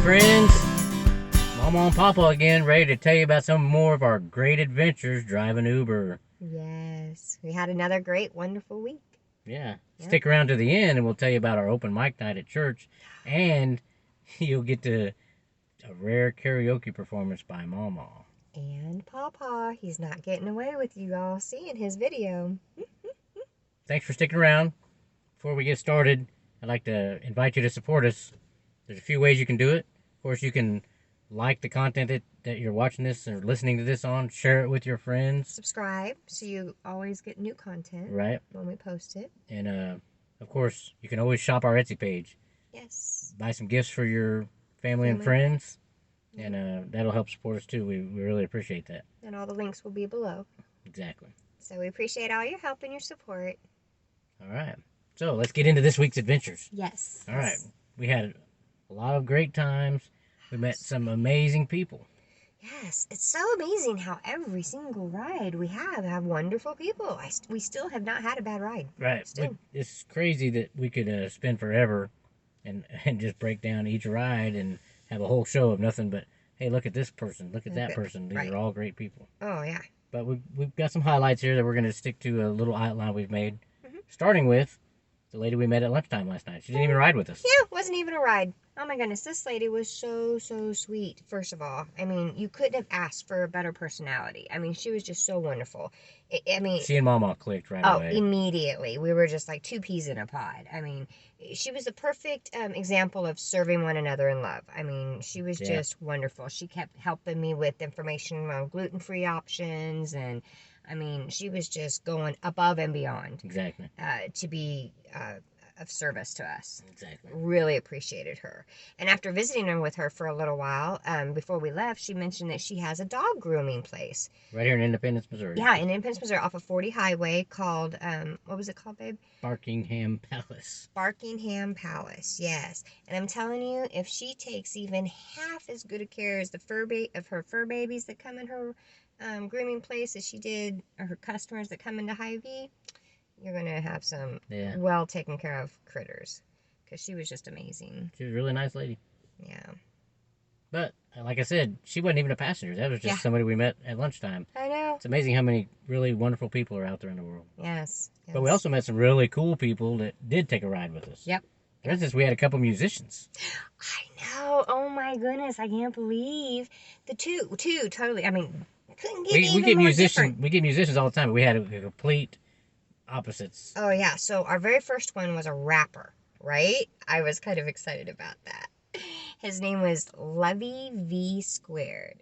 friends, Mawmaw and Pawpaw again, ready to tell you about some more of our great adventures driving Uber. Yes, we had another great, wonderful week. Yeah, stick around to the end and we'll tell you about our open mic night at church, and you'll get to a rare karaoke performance by Mawmaw. And Pawpaw, he's not getting away with you all seeing his video. Thanks for sticking around. Before we get started, I'd like to invite you to support us. There's a few ways you can do it. Of course, you can like the content that you're watching this or listening to this on. Share it with your friends. Subscribe so you always get new content when we post it. And, of course, you can always shop our Etsy page. Yes. Buy some gifts for your family and friends. And that'll help support us, too. We really appreciate that. And all the links will be below. Exactly. So we appreciate all your help and your support. All right. So let's get into this week's adventures. Yes. All right. We had a lot of great times. We met some amazing people. Yes, it's so amazing how every single ride we have wonderful people. We still have not had a bad ride. Right. It's crazy that we could spend forever and just break down each ride and have a whole show of nothing but, hey, look at this person, look at that person. These are all great people. Oh, yeah. But we've got some highlights here that we're going to stick to, a little outline we've made. Starting with the lady we met at lunchtime last night. She didn't even ride with us. Yeah, it wasn't even a ride. Oh my goodness, this lady was so sweet, first of all. I mean, you couldn't have asked for a better personality. I mean, she was just so wonderful. She and Mawmaw clicked right away. Oh, immediately. We were just like two peas in a pod. I mean, she was the perfect example of serving one another in love. I mean, she was just wonderful. She kept helping me with information on gluten-free options, and I mean, she was just going above and beyond. Exactly. To be of service to us. Exactly. Really appreciated her. And after visiting with her for a little while, before we left, she mentioned that she has a dog grooming place. Right here in Independence, Missouri. Yeah, in Independence, Missouri, off of 40 Highway, called, what was it called, babe? Barkingham Palace. Barkingham Palace, yes. And I'm telling you, if she takes even half as good a care as her fur babies that come in her grooming place as she did, or her customers that come into Hy-Vee, you're going to have some well taken care of critters. Because she was just amazing. She was a really nice lady. Yeah. But, like I said, she wasn't even a passenger. That was just somebody we met at lunchtime. I know. It's amazing how many really wonderful people are out there in the world. Yes. But we also met some really cool people that did take a ride with us. Yep. For instance, we had a couple musicians. I know. Oh my goodness. I can't believe the two totally. I mean, couldn't get even more different. We get musicians all the time, but we had a complete opposites. Oh yeah, so our very first one was a rapper, right? I was kind of excited about that. His name was Lovie V²,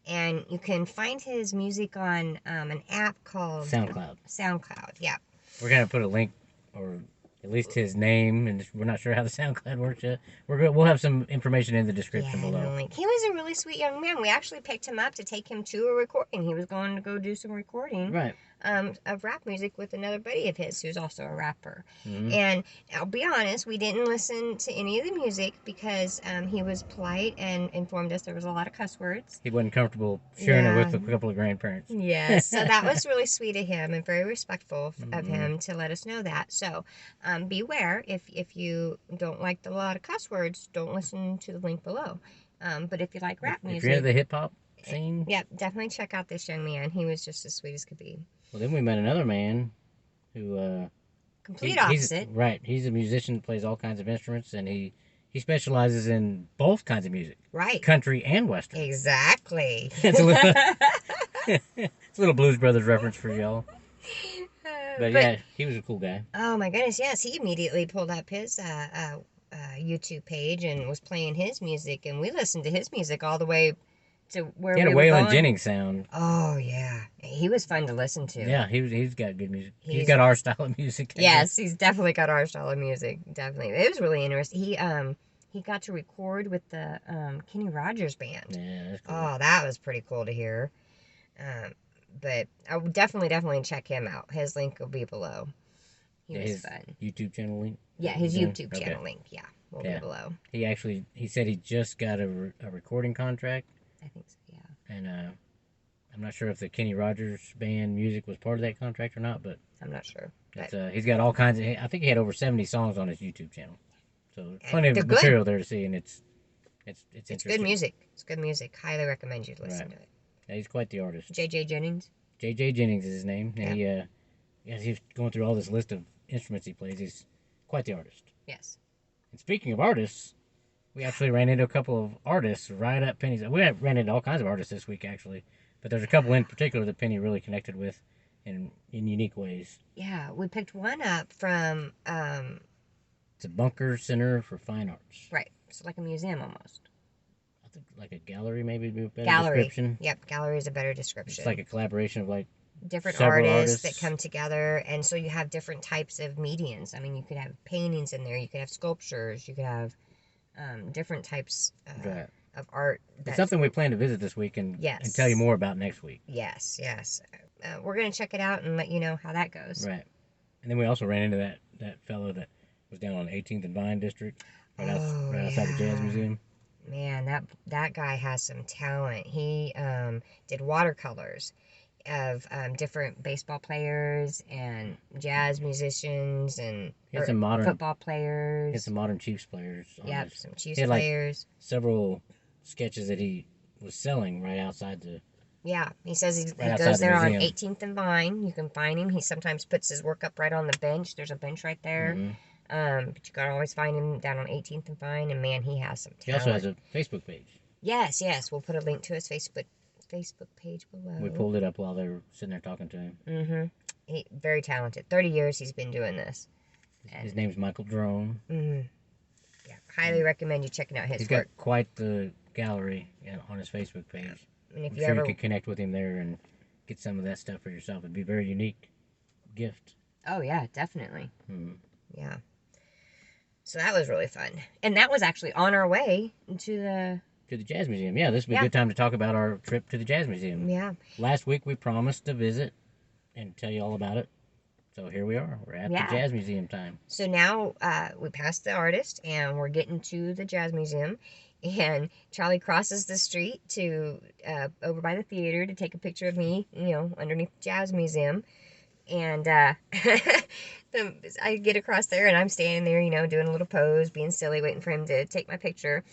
and you can find his music on an app called SoundCloud, yeah. We're gonna put a link, or at least his name, and we're not sure how the SoundCloud works yet. We'll have some information in the description below. He was a really sweet young man. We actually picked him up to take him to a recording. He was going to go do some recording. Right. Of rap music with another buddy of his who's also a rapper. And I'll be honest, we didn't listen to any of the music because he was polite and informed us there was a lot of cuss words. He wasn't comfortable sharing it with a couple of grandparents. Yes, so that was really sweet of him and very respectful of him to let us know that. So beware, if you don't like a lot of cuss words, don't listen to the link below. But if you like rap music... If you're into the hip-hop scene... Yeah, definitely check out this young man. He was just as sweet as could be. Well, then we met another man who... Complete opposite. Right. He's a musician, plays all kinds of instruments, and he specializes in both kinds of music. Right. Country and Western. Exactly. It's a little Blues Brothers reference for y'all. But yeah, he was a cool guy. Oh my goodness, yes. He immediately pulled up his YouTube page and was playing his music, and we listened to his music all the way to where we were going. He had a Waylon Jennings sound. Oh, yeah. He was fun to listen to. Yeah, he's got good music. He's got our style of music. Yes, he's definitely got our style of music. Definitely. It was really interesting. He got to record with the Kenny Rogers band. Yeah, that's cool. Oh, that was pretty cool to hear. But I would definitely check him out. His link will be below. He was fun. YouTube channel link? Yeah, his YouTube channel link. Yeah, will be below. He said he just got a recording contract. I think so, yeah. And I'm not sure if the Kenny Rogers band music was part of that contract or not, but I'm not sure. He's got all kinds of... I think he had over 70 songs on his YouTube channel. So plenty of material there to see, and it's It's It's interesting. good music. It's good music. Highly recommend you listen to it. Yeah, he's quite the artist. J.J. Jennings. J.J. Jennings is his name. And Yep. he's going through all this list of instruments he plays. He's quite the artist. Yes. And speaking of artists, we actually ran into a couple of artists right up Penny's. We ran into all kinds of artists this week, actually. But there's a couple in particular that Penny really connected with in unique ways. Yeah, we picked one up from, It's a Buckner Center for Fine Arts. right, it's like a museum almost. I think like a gallery, maybe would be a better Gallery. description. Yep, gallery is a better description. It's like a collaboration of like different several artists that come together, and so you have different types of mediums. I mean, you could have paintings in there, you could have sculptures, you could have different types Right. of art. It's something we plan to visit this week and tell you more about next week. Yes. We're going to check it out and let you know how that goes. Right. And then we also ran into that fellow that was down on 18th and Vine District, right outside the Jazz Museum. Man, that guy has some talent. He did watercolors of different baseball players and jazz musicians and some modern football players. He had some modern Chiefs players. Yep, some Chiefs players. Several sketches that he was selling right outside the. Yeah, he says he goes there on 18th and Vine. You can find him. He sometimes puts his work up right on the bench. There's a bench right there. Mm-hmm. But you gotta always find him down on 18th and Vine. And man, he has some talent. He also has a Facebook page. Yes. We'll put a link to his Facebook page below. We pulled it up while they were sitting there talking to him. Mm-hmm. He very talented. 30 years he's been doing this. His name's Michael Drone. Mm-hmm. Yeah, highly recommend you checking out his work. He's got quite the gallery on his Facebook page. And if I'm sure you could connect with him there and get some of that stuff for yourself. It'd be a very unique gift. Oh yeah, definitely. Hmm. Yeah. So that was really fun, and that was actually on our way to the Jazz Museum. Yeah, this would be a good time to talk about our trip to the Jazz Museum. Yeah. Last week we promised to visit and tell you all about it. So here we are. We're at the Jazz Museum time. So now we passed the artist and we're getting to the Jazz Museum. And Charlie crosses the street to over by the theater to take a picture of me, underneath the Jazz Museum. And I get across there and I'm standing there, doing a little pose, being silly, waiting for him to take my picture.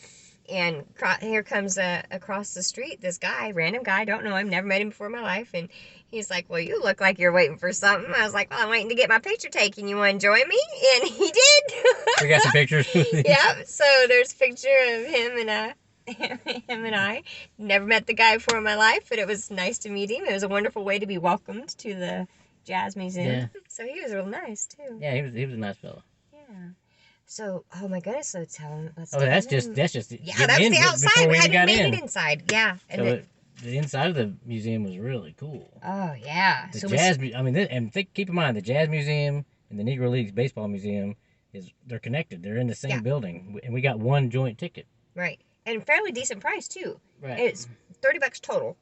And here comes across the street this guy, random guy, don't know him, never met him before in my life. And he's like, well, you look like you're waiting for something. I was like, well, I'm waiting to get my picture taken. You want to join me? And he did. We got some pictures. Yeah, so there's a picture of him and I. Never met the guy before in my life, but it was nice to meet him. It was a wonderful way to be welcomed to the Jazz Museum. Yeah. So he was real nice, too. Yeah, he was a nice fellow. Yeah. So, oh my goodness, so tell him. That's just. Yeah, that was the outside. We hadn't made it inside. Yeah. And so the inside of the museum was really cool. Oh, yeah. Keep in mind, the Jazz Museum and the Negro Leagues Baseball Museum, they're connected. They're in the same building. And we got one joint ticket. Right. And fairly decent price, too. Right. It's $30 total.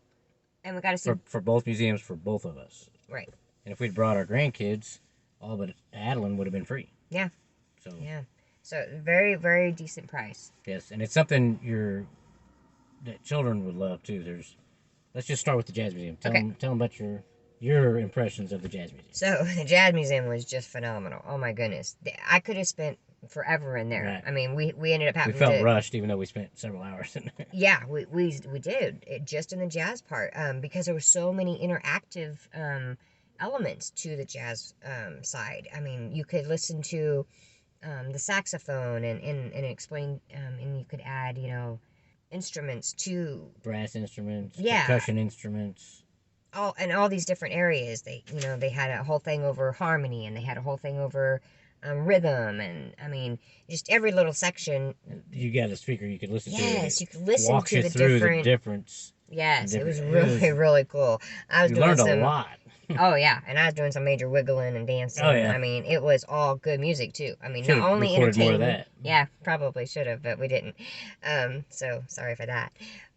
And we got to see. For both museums, for both of us. Right. And if we'd brought our grandkids, all but Adeline would have been free. Yeah. So. Yeah. So very, very decent price. Yes, and it's something that children would love too. Let's just start with the Jazz Museum. Tell them about your impressions of the Jazz Museum. So the Jazz Museum was just phenomenal. Oh my goodness, I could have spent forever in there. Right. I mean, we ended up having. We felt rushed, even though we spent several hours in there. Yeah, we did just in the jazz part, because there were so many interactive elements to the jazz side. I mean, you could listen to the saxophone and explain, and you could add, instruments to brass instruments, yeah, percussion instruments, all these different areas. They had a whole thing over harmony, and they had a whole thing over rhythm, and I mean, just every little section. You got a speaker you could listen to. Yes, you could listen walks to you the through different. The difference. Yes, it was really really cool. I was you doing learned a lot. Oh yeah, and I was doing some major wiggling and dancing. Oh yeah. I mean, it was all good music too. I mean, Should've not only recorded more of entertaining. that. Yeah, probably should have, but we didn't. So sorry for that.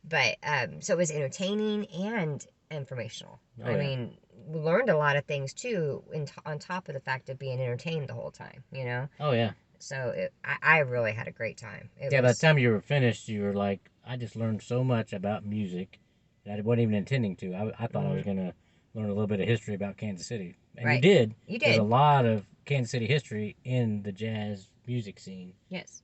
But so it was entertaining and informational. Oh, I mean, we learned a lot of things too, on top of the fact of being entertained the whole time. Oh yeah. So I really had a great time. By the time you were finished, you were like, I just learned so much about music that I wasn't even intending to. I thought I was gonna learn a little bit of history about Kansas City. And right. You did. You did. There's a lot of Kansas City history in the jazz music scene. Yes.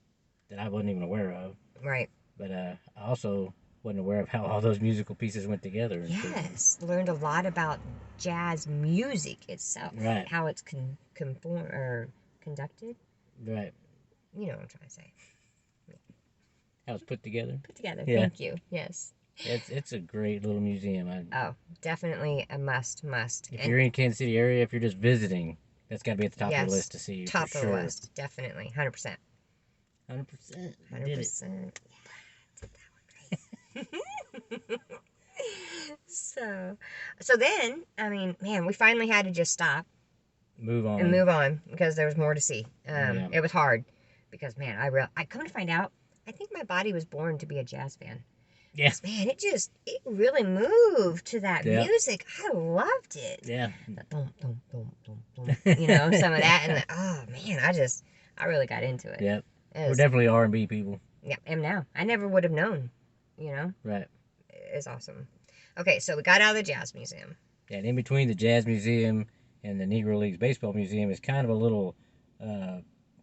That I wasn't even aware of. Right. But I also wasn't aware of how all those musical pieces went together. Yes, learned a lot about jazz music itself. Right. How it's conducted. Right. You know what I'm trying to say. How it's put together. Put together. Yeah. Thank you. Yes. It's a great little museum. Oh, definitely a must. If you're in Kansas City area, if you're just visiting, that's got to be at the top of your list to see. Top for of sure. the list, definitely, 100%. 100%. 100%. Yeah, did that one great. So then, I mean, man, we finally had to just stop. Move on because there was more to see. Yeah. It was hard because, man, I come to find out, I think my body was born to be a jazz fan. Yeah. Man, it really moved to that music. I loved it. Yeah. Boom, boom, boom, boom, boom. You know, some of that, and oh man, I really got into it. Yep. We're definitely R&B people. Yeah, am now. I never would have known. You know. Right. It's awesome. Okay, so we got out of the Jazz Museum. Yeah, and in between the Jazz Museum and the Negro Leagues Baseball Museum is kind of a little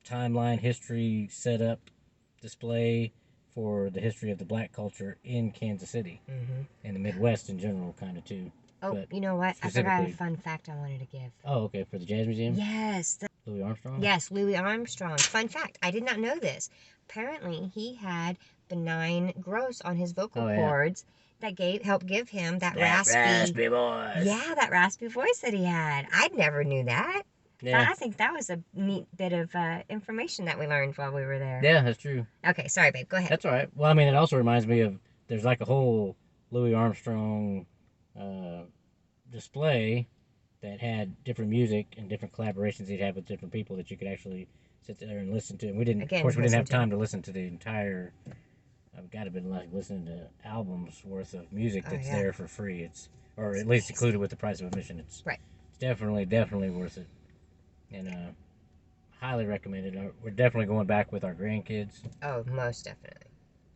timeline history setup display for the history of the black culture in Kansas City and the Midwest in general, kind of too. Oh, but you know what? I forgot a fun fact I wanted to give. Oh, okay, for the Jazz Museum? Yes. Louis Armstrong? Yes, Louis Armstrong. Fun fact. I did not know this. Apparently, he had benign growths on his vocal cords that helped give him that raspy voice. Yeah, that raspy voice that he had. I never knew that. Yeah. I think that was a neat bit of information that we learned while we were there. Yeah, that's true. Okay, sorry, babe. Go ahead. That's all right. Well, I mean, it also reminds me of, there's like a whole Louis Armstrong display that had different music and different collaborations he'd have with different people that you could actually sit there and listen to. And we didn't have time to listen to the entire. I've got to be like listening to albums worth of music that's there for free. Or at least included with the price of admission. It's definitely worth it, and highly recommended. We're definitely going back with our grandkids. Oh, most definitely.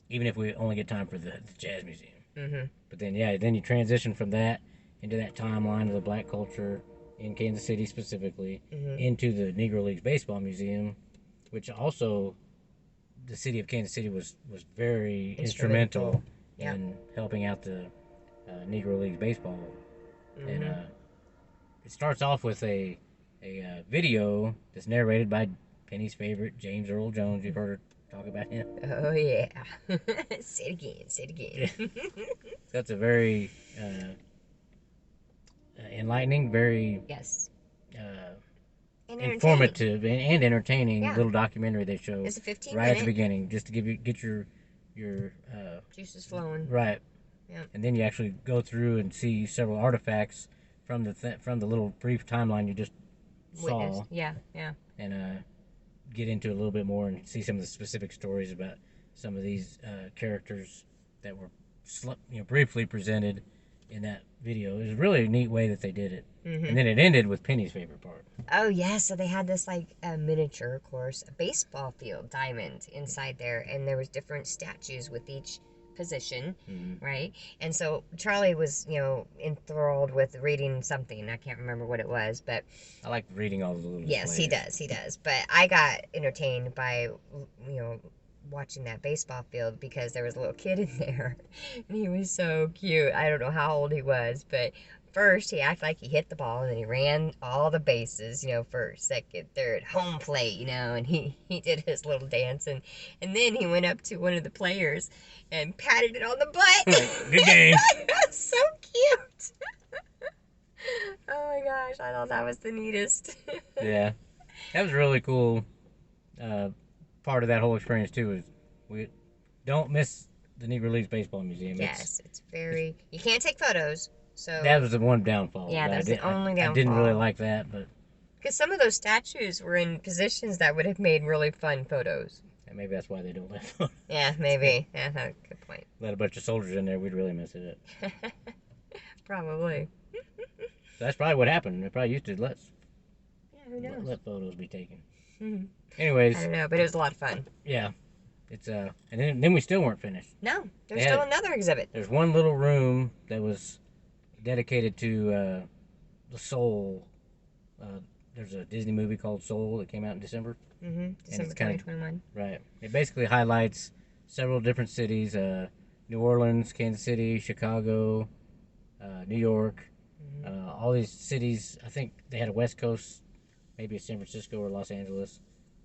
Even if we only get time for the Jazz Museum. Mm-hmm. But then then you transition from that into that timeline of the black culture in Kansas City specifically, into the Negro Leagues Baseball Museum, which also the city of Kansas City was very instrumental in helping out the Negro Leagues Baseball. And it starts off with a video that's narrated by Penny's favorite, James Earl Jones. You've heard her talk about him. Oh, yeah. Say it again. That's a very enlightening, very informative and entertaining little documentary they show. It's a 15 right at the beginning, just to get your juices flowing. Right. Yeah. And then you actually go through and see several artifacts from the little brief timeline you just saw. Yeah. And get into a little bit more and see some of the specific stories about some of these characters that were briefly presented in that video. It was a really neat way that they did it. And then it ended with Penny's favorite part. Oh, yeah. So they had this miniature, of course, a baseball field diamond inside there. And there was different statues with each position, right? And so Charlie was, enthralled with reading something. I can't remember what it was, but I like reading all the little Yes, displays. he does. But I got entertained by, watching that baseball field because there was a little kid in there and he was so cute. I don't know how old he was, but first he acted like he hit the ball and then he ran all the bases, first, second, third, home plate, and he did his little dance and then he went up to one of the players and patted it on the butt. Good game. That's so cute. Oh my gosh, I thought that was the neatest. Yeah, that was really cool. Part of that whole experience too is we don't miss the Negro Leagues Baseball Museum. Yes, it's very. You can't take photos, so that was the one downfall. Yeah, that's the only downfall. I didn't really like that, but because some of those statues were in positions that would have made really fun photos. And maybe that's why they don't let photos. Yeah, maybe. Yeah, that's a good point. Let a bunch of soldiers in there, we'd really mess it up. Probably. So that's probably what happened. They probably used to let let photos be taken. Mm-hmm. Anyways, I don't know, but it was a lot of fun. Yeah, it's and then we still weren't finished. No, there's still another exhibit. There's one little room that was dedicated to the Soul. There's a Disney movie called Soul that came out in December. December 2021. Right. It basically highlights several different cities: New Orleans, Kansas City, Chicago, New York. All these cities. I think they had a West Coast, maybe San Francisco or Los Angeles,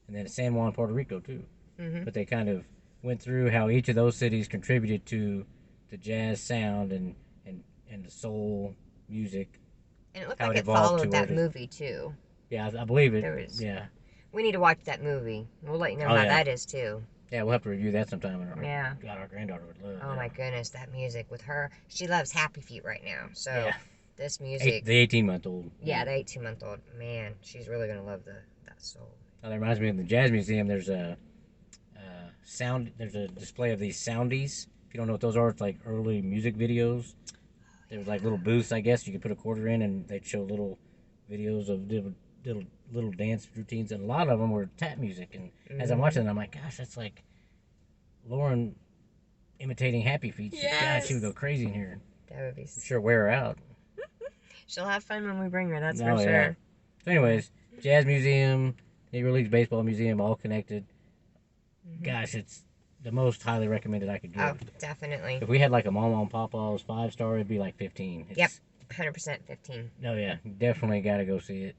and then San Juan, Puerto Rico too. But they kind of went through how each of those cities contributed to the jazz sound and the soul music. And it looked like it followed that movie too. Yeah, I believe it. There was. Yeah. We need to watch that movie. We'll let you know how that is too. Yeah, we'll have to review that sometime. God, our granddaughter would love. Oh my goodness, that music with her. She loves Happy Feet right now. So yeah. This music. The 18-month-old. Yeah, the 18-month-old. Man, she's really gonna love that soul. Oh, that reminds me of the Jazz Museum. There's a There's a display of these soundies. If you don't know what those are, it's like early music videos. There was like little booths, I guess. You could put a quarter in, and they'd show little videos of little dance routines, and a lot of them were tap music. And as I'm watching them, I'm like, gosh, that's like Lauren imitating Happy Feet. God, she would go crazy in here. That would be sure wear her out. She'll have fun when we bring her, that's for sure. So anyways, Jazz Museum, Negro Leagues Baseball Museum, all connected. Gosh, it's the most highly recommended I could give. Oh, definitely. If we had like a Mawmaw and Pawpaw's 5-star, it'd be like 15. Yep, 100% 15. Oh yeah, definitely got to go see it.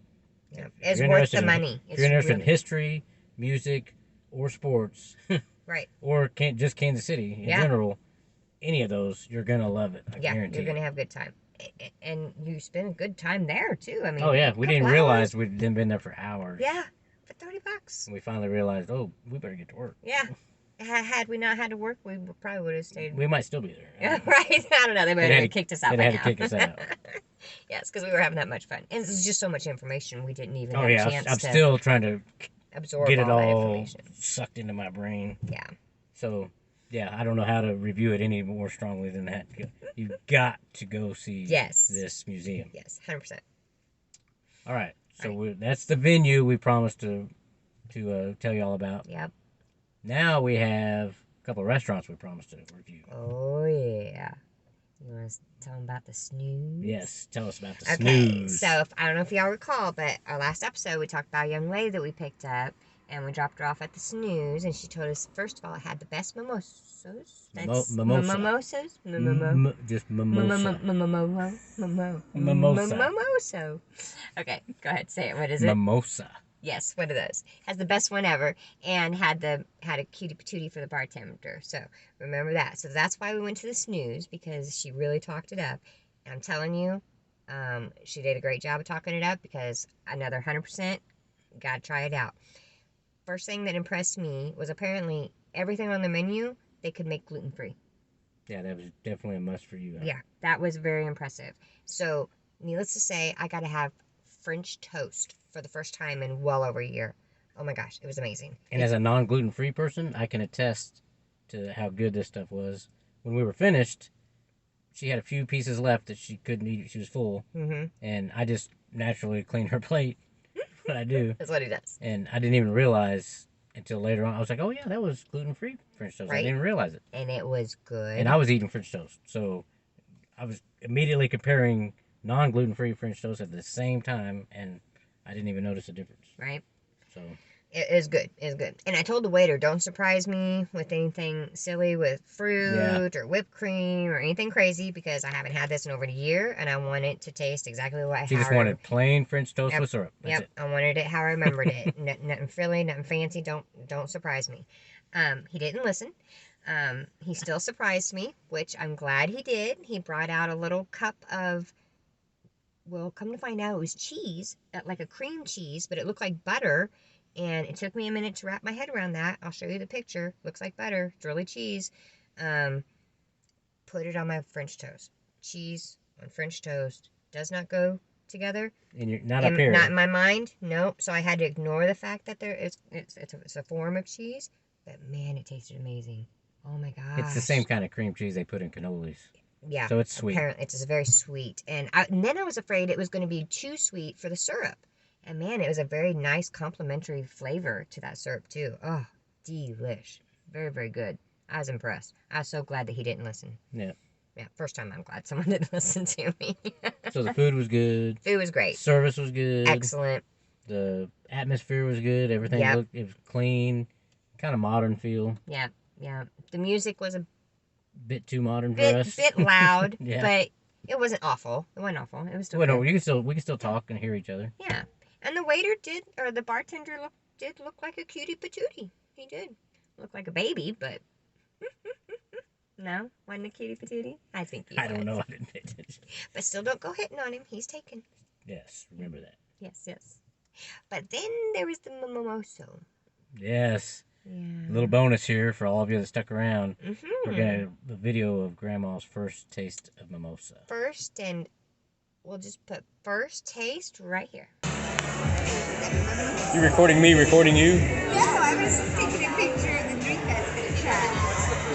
Yep. It's worth the money. If you're interested in history, music, or sports, right, or just Kansas City in general, any of those, you're gonna love it. I guarantee. You're gonna have a good time, and you spend a good time there too. I mean, oh yeah, we didn't realize we'd been there for hours. Yeah, for $30. And we finally realized, oh, we better get to work. Yeah. Had we not had to work, we probably would have stayed. We might still be there. Yeah, right? I don't know. They might have kicked us out. They had to kick us out. Yes, because we were having that much fun. And it's just so much information we didn't even have a chance I'm still trying to absorb get it all sucked into my brain. Yeah. So, yeah, I don't know how to review it any more strongly than that. You've got to go see this museum. Yes, 100%. All right. So that's the venue we promised to tell you all about. Yep. Now we have a couple of restaurants we promised to review. Oh, yeah. You want to tell them about the snooze? Yes, tell us about the snooze. So, I don't know if y'all recall, but our last episode, we talked about a young lady that we picked up, and we dropped her off at the snooze, and she told us, first of all, it had the best mimosas. Mimosa. Just mimosa. Mimosa. Okay, go ahead, say it. What is it? Mimosa. Yes, one of those. Has the best one ever, and had a cutie patootie for the bartender. So remember that. So that's why we went to the snooze, because she really talked it up. And I'm telling you, she did a great job of talking it up, because another 100%, gotta try it out. First thing that impressed me was apparently everything on the menu they could make gluten-free. Yeah, that was definitely a must for you. Yeah, that was very impressive. So needless to say, I got to have French toast for the first time in well over a year. Oh my gosh, it was amazing. And as a non-gluten-free person, I can attest to how good this stuff was. When we were finished, she had a few pieces left that she couldn't eat. She was full. And I just naturally cleaned her plate. What I do. That's what he does. And I didn't even realize until later on. I was like, oh yeah, that was gluten-free French toast. Right? I didn't realize it. And it was good. And I was eating French toast. So I was immediately comparing non-gluten-free French toast at the same time, and I didn't even notice a difference. Right. So it is good. It's good. And I told the waiter, don't surprise me with anything silly with fruit or whipped cream or anything crazy, because I haven't had this in over a year, and I want it to taste exactly what She just wanted plain French toast with syrup. That's it. I wanted it how I remembered it. Nothing frilly, nothing fancy. Don't surprise me. He didn't listen. He still surprised me, which I'm glad he did. He brought out a little cup of, well, come to find out, it was cheese, like a cream cheese, but it looked like butter. And it took me a minute to wrap my head around that. I'll show you the picture. Looks like butter. It's really cheese. Put it on my French toast. Cheese on French toast does not go together. And you're not up here. Not in my mind. Nope. So I had to ignore the fact that it's a form of cheese. But man, it tasted amazing. Oh my gosh. It's the same kind of cream cheese they put in cannolis. Yeah. So it's sweet. Apparently, it's very sweet. And then I was afraid it was going to be too sweet for the syrup. And man, it was a very nice complimentary flavor to that syrup too. Oh, delish. Very, very good. I was impressed. I was so glad that he didn't listen. Yeah. Yeah, first time I'm glad someone didn't listen to me. So the food was good. Food was great. Service was good. Excellent. The atmosphere was good. Everything looked, it was clean. Kind of modern feel. Yeah. Yeah. The music was a bit too modern for us. bit loud, Yeah. but it wasn't awful. It wasn't awful. It was still Well, no, good. we can still talk and hear each other. Yeah. And the waiter the bartender did look like a cutie patootie. He did. Look like a baby, but no, wasn't a cutie patootie? I think he was. I don't know. I didn't pay attention. But still don't go hitting on him. He's taken. Yes, remember that. Yes. But then there was the mimosa. Yes. Yeah. A little bonus here for all of you that stuck around. Mm-hmm. We're getting a video of Grandma's first taste of mimosa. First, and we'll just put first taste right here. You recording me, recording you? No, I was taking a picture of the drink I was going to try.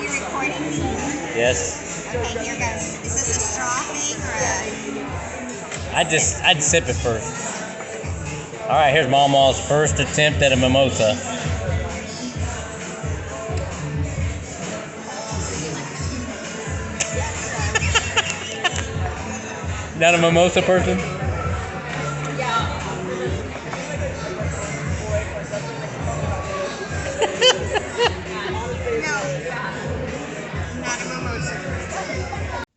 You recording me? Yes. Okay, here goes. Is this a straw thing or a... I'd sip it first. All right, here's Mawmaw's first attempt at a mimosa. Not a mimosa person? Not a mimosa.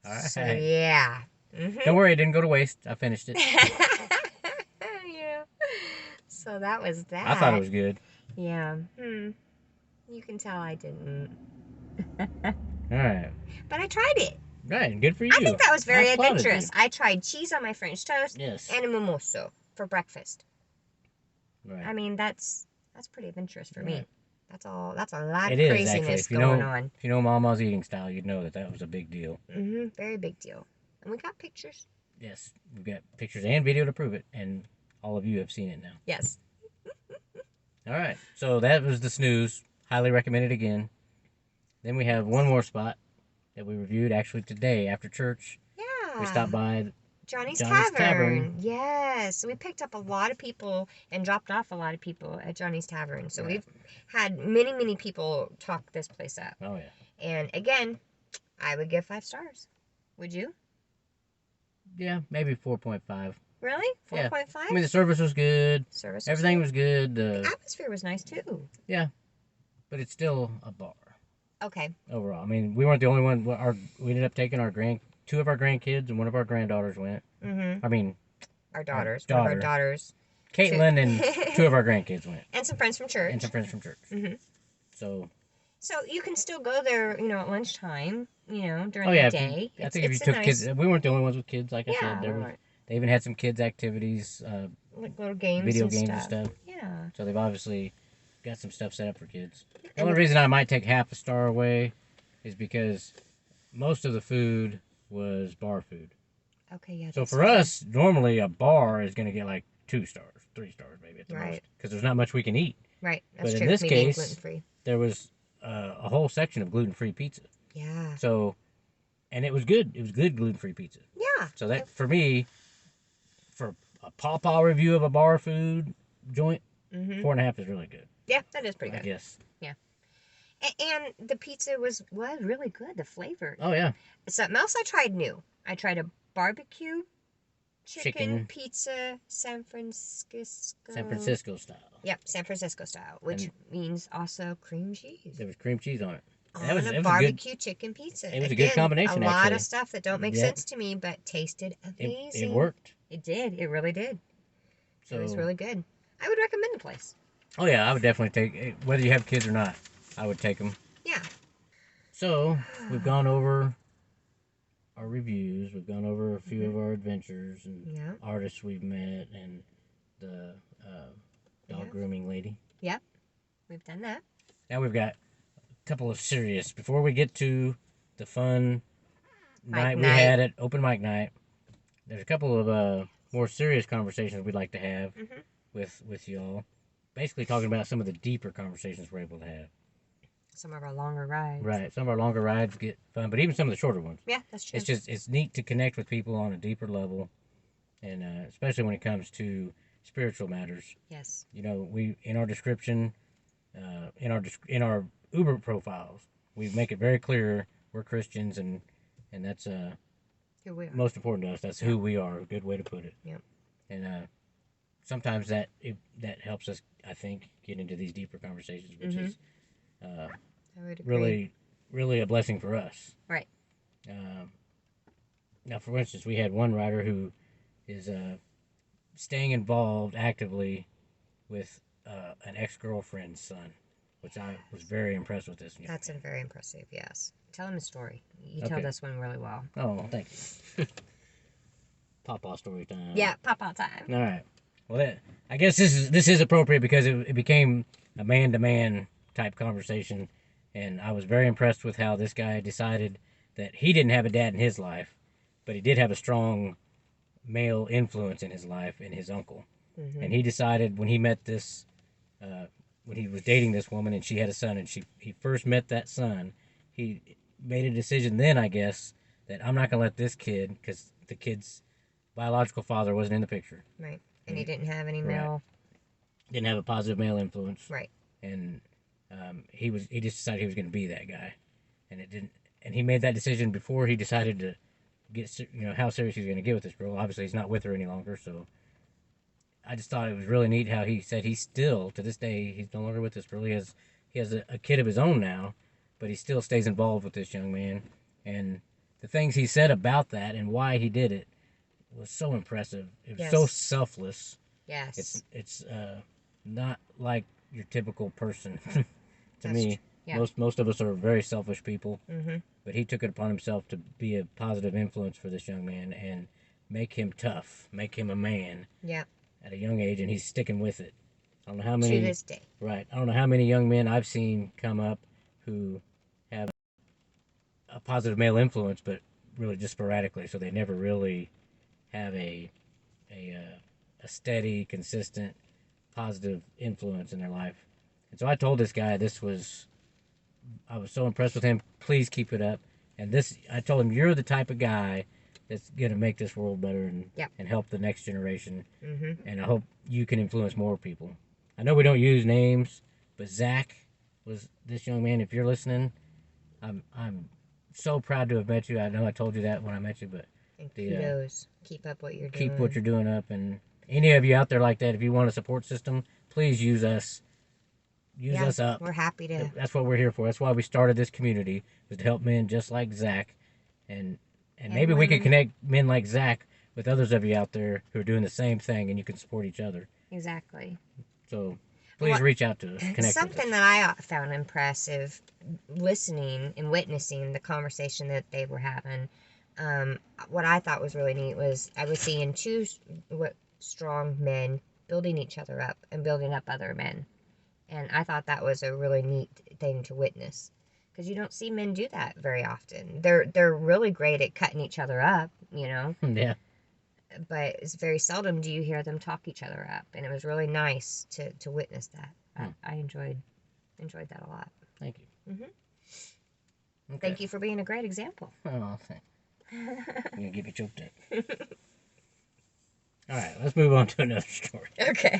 All right. So, yeah. Mm-hmm. Don't worry, it didn't go to waste. I finished it. Yeah. So that was that. I thought it was good. Yeah. You can tell I didn't. All right. But I tried it. Right, good for you. I think that was very I applauded adventurous. you. I tried cheese on my French toast Yes. and a mimosa for breakfast. Right. I mean, that's pretty adventurous for me. Right. That's all. That's a lot It of is, craziness actually. going on. If you know Mama's eating style, you'd know that was a big deal. Very big deal. And we got pictures. Yes, we've got pictures and video to prove it, and all of you have seen it now. Yes. All right, so that was the snooze. Highly recommended again. Then we have one more spot that we reviewed actually today after church. Yeah. We stopped by Johnny's Tavern. Tavern. Yes. We picked up a lot of people and dropped off a lot of people at Johnny's Tavern. So we've had many, many people talk this place up. Oh, yeah. And again, I would give 5 stars. Would you? Yeah, maybe 4.5. Really? 4.5? Yeah. I mean, the service was good. Service Everything was good. The atmosphere was nice too. Yeah, but it's still a bar. Okay. Overall, I mean, we weren't the only one. We ended up taking two of our grandkids and one of our granddaughters went. I mean, our daughters. One of our daughters. Caitlin and 2 of our grandkids went. And some friends from church. So you can still go there, at lunchtime, during the day. I think if you took kids, we weren't the only ones with kids. Like I said, they even had some kids activities, like little games, video games and stuff. Yeah. So they've obviously got some stuff set up for kids. The only reason I might take half a star away is because most of the food was bar food. Okay, yeah. So for us, normally a bar is going to get like 2 stars, 3 stars maybe at the most, because there's not much we can eat. Right. That's but true. in this case, gluten-free. There was a whole section of gluten-free pizza. Yeah. So, and it was good. It was good gluten-free pizza. Yeah. So that for me, for a pawpaw review of a bar food joint, 4.5 is really good. Yeah, that is pretty good. I guess. Yeah. And the pizza was really good. The flavor. Oh yeah. Something else I tried new. I tried a barbecue chicken pizza, San Francisco style. Yep, San Francisco style, which means also cream cheese. There was cream cheese on it. On a barbecue chicken pizza. It was a good combination. A lot of stuff that don't make sense to me, but tasted amazing. It worked. It did. It really did. So, it was really good. I would recommend the place. Oh yeah, I would definitely take, whether you have kids or not, I would take them. Yeah. So we've gone over our reviews. We've gone over a few of our adventures and artists we've met and the dog grooming lady. Yep. We've done that. Now we've got a couple of serious, before we get to the fun night we had at open mic night, there's a couple of more serious conversations we'd like to have with y'all. Basically talking about some of the deeper conversations we're able to have. Some of our longer rides. Right. Some of our longer rides get fun, but even some of the shorter ones. Yeah, that's true. It's neat to connect with people on a deeper level, and especially when it comes to spiritual matters. Yes. We in our description, in our Uber profiles, we make it very clear we're Christians, and that's who we are. Most important to us. That's who we are. A good way to put it. Yep. And sometimes that helps us, I think, get into these deeper conversations, which is I would agree. Really a blessing for us. Right. Now, for instance, we had one writer who is staying involved actively with an ex-girlfriend's son, which I was very impressed with this. That's very impressive, yes. Tell him a story. You Okay. tell this one really well. Oh, thank you. Pawpaw story time. Yeah, Pawpaw time. All right. Well, I guess this is appropriate because it became a man-to-man type conversation, and I was very impressed with how this guy decided that he didn't have a dad in his life, but he did have a strong male influence in his life in his uncle. Mm-hmm. And he decided when he met this, when he was dating this woman and she had a son, and he first met that son, he made a decision then, I guess, that I'm not going to let this kid, because the kid's biological father wasn't in the picture. Right. And he didn't have any male. Right. Didn't have a positive male influence. Right. And he just decided he was going to be that guy. And it didn't. And he made that decision before he decided to get, how serious he was going to get with this girl. Obviously, he's not with her any longer, so I just thought it was really neat how he said he's still, to this day, he's no longer with this girl. He has a kid of his own now, but he still stays involved with this young man. And the things he said about that and why he did it was so impressive. It was so selfless. Yes. It's not like your typical person. To me, yeah. most of us are very selfish people. Mm-hmm. But he took it upon himself to be a positive influence for this young man and make him tough, make him a man. Yeah. At a young age, and he's sticking with it. I don't know how many. To this day. Right. I don't know how many young men I've seen come up who have a positive male influence, but really just sporadically, so they never really have a steady, consistent, positive influence in their life. And so I told this guy I was so impressed with him. Please keep it up. And I told him, you're the type of guy that's going to make this world better and help the next generation. Mm-hmm. And I hope you can influence more people. I know we don't use names, but Zach was this young man. If you're listening, I'm so proud to have met you. I know I told you that when I met you, but kudos. Keep up what you're doing. Keep what you're doing up. And any of you out there like that, if you want a support system, please use us. Use us up. We're happy to. That's what we're here for. That's why we started this community, was to help men just like Zach. And maybe we can connect men like Zach with others of you out there who are doing the same thing, and you can support each other. Exactly. So please reach out to us. Connect something with us. that I found impressive, listening and witnessing the conversation that they were having. What I thought was really neat was I was seeing two strong men building each other up and building up other men. And I thought that was a really neat thing to witness, because you don't see men do that very often. They're really great at cutting each other up, Yeah. But it's very seldom do you hear them talk each other up, and it was really nice to witness that. I enjoyed that a lot. Thank you. Mm-hmm. Okay. Thank you for being a great example. Oh, thanks. I'm gonna get me choked up. All right, let's move on to another story. Okay.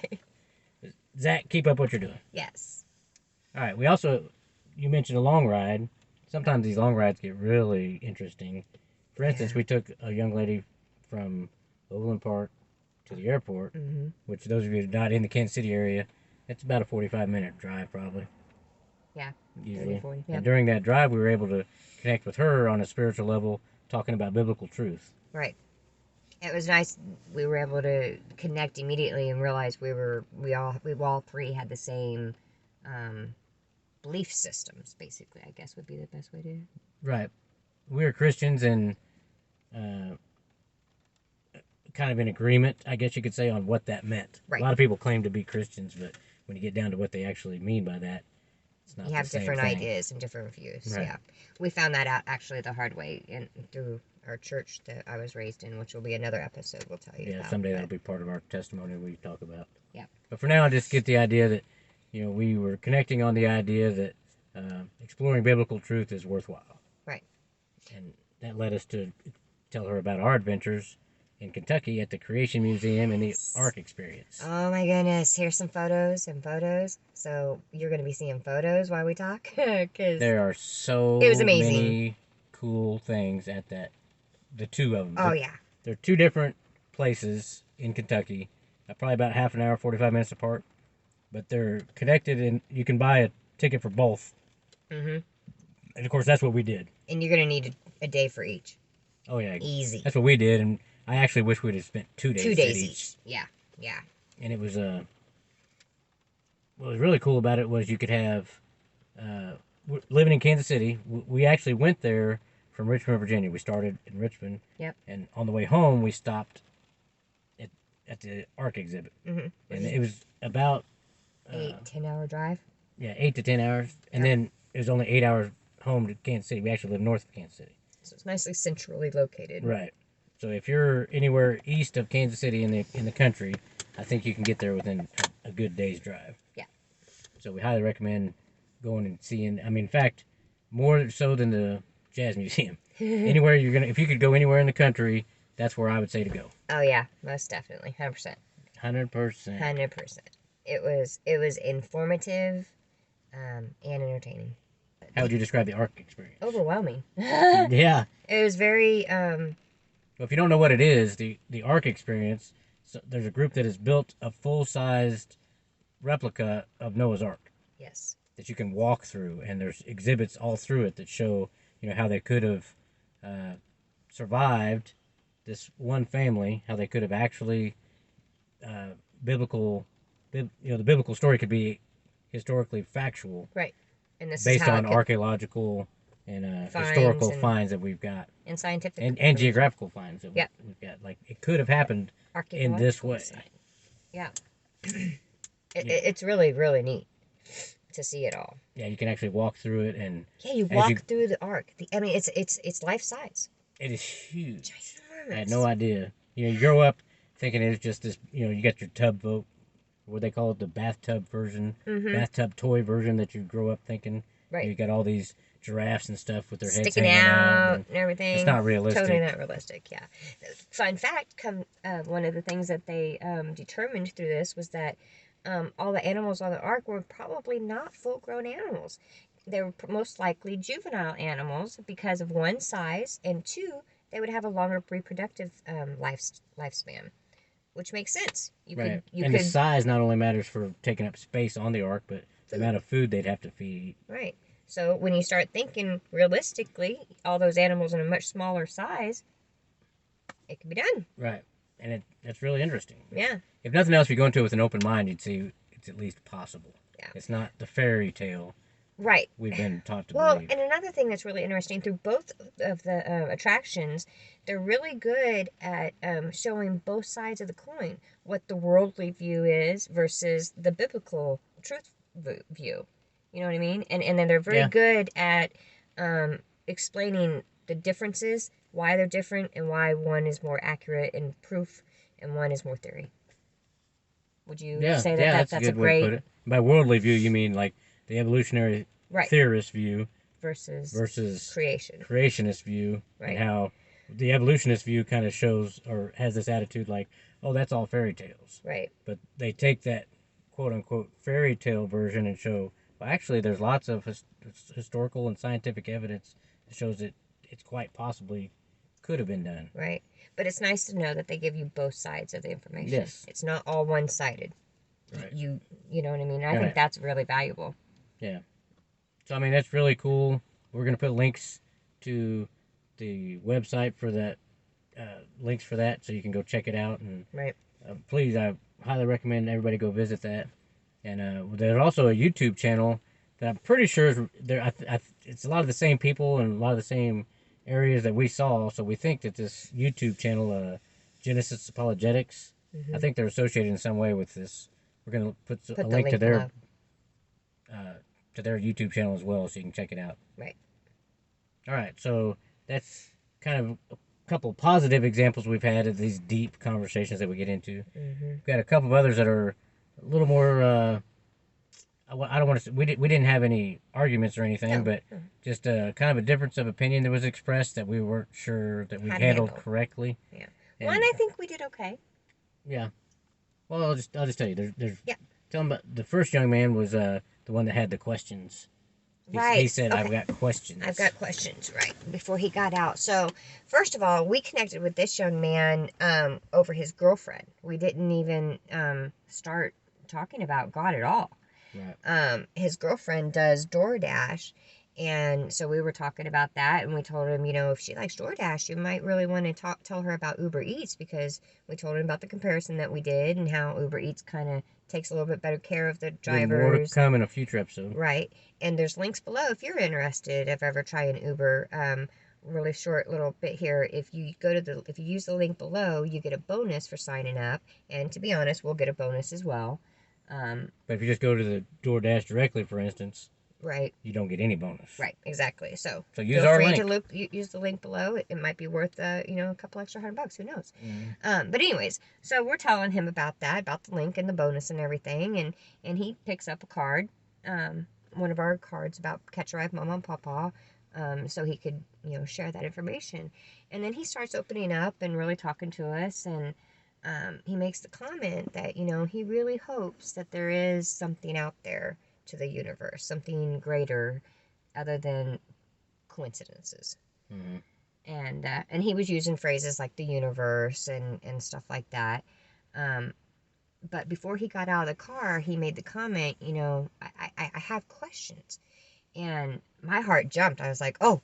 Zach, keep up what you're doing. Yes. All right. You mentioned a long ride. Sometimes these long rides get really interesting. For instance, we took a young lady from Overland Park to the airport, which those of you not in the Kansas City area, it's about a 45-minute drive probably. Yeah. Usually. 30, 40. Yep. And during that drive, we were able to connect with her on a spiritual level, talking about biblical truth. Right. It was nice. We were able to connect immediately and realize we all three had the same belief systems. Basically, I guess would be the best way to. Right. We are Christians and kind of in agreement, I guess you could say, on what that meant. Right. A lot of people claim to be Christians, but when you get down to what they actually mean by that, it's not. You have different ideas and different views. Right. Yeah, we found that out actually the hard way through our church that I was raised in, which will be another episode we'll tell you about. Yeah, someday that'll be part of our testimony we talk about. Yeah. But for now, I just get the idea that, we were connecting on the idea that exploring biblical truth is worthwhile. Right. And that led us to tell her about our adventures in Kentucky at the Creation Museum and the Ark experience. Oh my goodness, here's some photos. So you're going to be seeing photos while we talk? Cause there are it was amazing. Many cool things at the two of them. Oh, yeah. They're two different places in Kentucky, probably about half an hour, 45 minutes apart. But they're connected, and you can buy a ticket for both Mm-hmm. And of course, that's what we did. And you're gonna need a day for each. Oh yeah, Easy. that's what we did, and I actually wish we'd have spent 2 days. 2 days at each. Yeah, yeah. And it was what was really cool about it was you could have living in Kansas City. We actually went there from Richmond, Virginia. We started in Richmond. Yep. And on the way home, we stopped at the Ark exhibit. Mm-hmm. And it was about 8-10 hour drive. Yeah, 8 to 10 hours, and then it was only 8 hours home to Kansas City. We actually live north of Kansas City. So it's nicely centrally located. Right. So if you're anywhere east of Kansas City in the country, I think you can get there within a good day's drive. Yeah. So we highly recommend going and seeing. I mean, in fact, more so than the Jazz Museum. Anywhere if you could go anywhere in the country, that's where I would say to go. Oh yeah, most definitely, 100%. 100%. 100%. It was informative, and entertaining. How would you describe the Ark experience? Overwhelming. Yeah. It was very. Well, if you don't know what it is, the Ark experience. So there's a group that has built a full-sized replica of Noah's Ark. Yes. That you can walk through, and there's exhibits all through it that show, how they could have survived this one family, how they could have actually the biblical story could be historically factual, right? And this based is how on archaeological and historical finds that we've got, and scientific and geographical finds that yep. we've got. Like it could have happened in this way. Yeah. It's really, really neat to see it all. Yeah, you can actually walk through it, and you walk through the Ark. I mean, it's life size. It is huge. Ginormous. I had no idea. You grow up thinking it's just this. You got your tub boat, what they call it, the bathtub version, bathtub toy version that you grow up thinking. Right. You got all these giraffes and stuff with their heads sticking out and everything. It's not realistic. Totally not realistic. Yeah. Fun fact: one of the things that they determined through this was that all the animals on the Ark were probably not full-grown animals. They were most likely juvenile animals because of one, size, and two, they would have a longer reproductive lifespan, which makes sense. The size not only matters for taking up space on the Ark, but the amount of food they'd have to feed. Right. So when you start thinking realistically, all those animals in a much smaller size, it can be done. Right. And that's really interesting. Yeah. If nothing else, if you go into it with an open mind, you'd see it's at least possible. Yeah. It's not the fairy tale. Right. We've been taught to believe. believe. And another thing that's really interesting, through both of the attractions, they're really good at showing both sides of the coin. What the worldly view is versus the biblical truth view. You know what I mean? And then they're very good at explaining the differences, why they're different, and why one is more accurate in proof and one is more theory. Would you say that that's a great way to put it? By worldly view, you mean like the evolutionary theorist view versus creationist view, and how the evolutionist view kind of shows or has this attitude like, oh, that's all fairy tales. Right. But they take that quote unquote fairy tale version and show, well, actually, there's lots of historical and scientific evidence that shows that it's quite possibly could have been done. Right. But it's nice to know that they give you both sides of the information. Yes. It's not all one-sided. Right. You know what I mean? I think that's really valuable. Yeah. So, I mean, that's really cool. We're going to put links to the website for that, so you can go check it out. And please, I highly recommend everybody go visit that. And there's also a YouTube channel that I'm pretty sure is there. It's a lot of the same people and a lot of the same areas that we saw. So we think that this YouTube channel, Genesis Apologetics, I think they're associated in some way with this. We're going to put a link to their YouTube channel as well, so you can check it out. Right. All right. So that's kind of a couple positive examples we've had of these deep conversations that we get into. We've got a couple of others that are a little more. I don't want to. We didn't have any arguments or anything, but just kind of a difference of opinion that was expressed that we weren't sure that we handled correctly. Yeah. And I think we did okay. Yeah. Well, I'll just tell you. There's. Tell them about the first young man was the one that had the questions. He said, "I've got questions." I've got questions. Right before he got out. So first of all, we connected with this young man over his girlfriend. We didn't even start talking about God at all. Right. His girlfriend does DoorDash. And so we were talking about that, and we told him, if she likes DoorDash, you might really want to tell her about Uber Eats, because we told him about the comparison that we did and how Uber Eats kind of takes a little bit better care of the Then more to drivers. come in a future episode. Right. And there's links below if you're interested of ever trying Uber. Really short little bit here. If you use the link below, you get a bonus for signing up, and to be honest, we'll get a bonus as well. But if you just go to the DoorDash directly, for instance, right, you don't get any bonus. right, exactly. So use feel our free link. to use the link below. It might be worth a couple extra $100. Who knows? Mm-hmm. But anyways, so we're telling him about that, about the link and the bonus and everything, and he picks up a card, one of our cards about Catch a Ride, Mawmaw and Pawpaw. So he could, share that information. And then he starts opening up and really talking to us, and he makes the comment that, he really hopes that there is something out there to the universe, something greater other than coincidences. Mm-hmm. And he was using phrases like the universe and stuff like that. But before he got out of the car, he made the comment, I have questions. And my heart jumped. I was like, oh,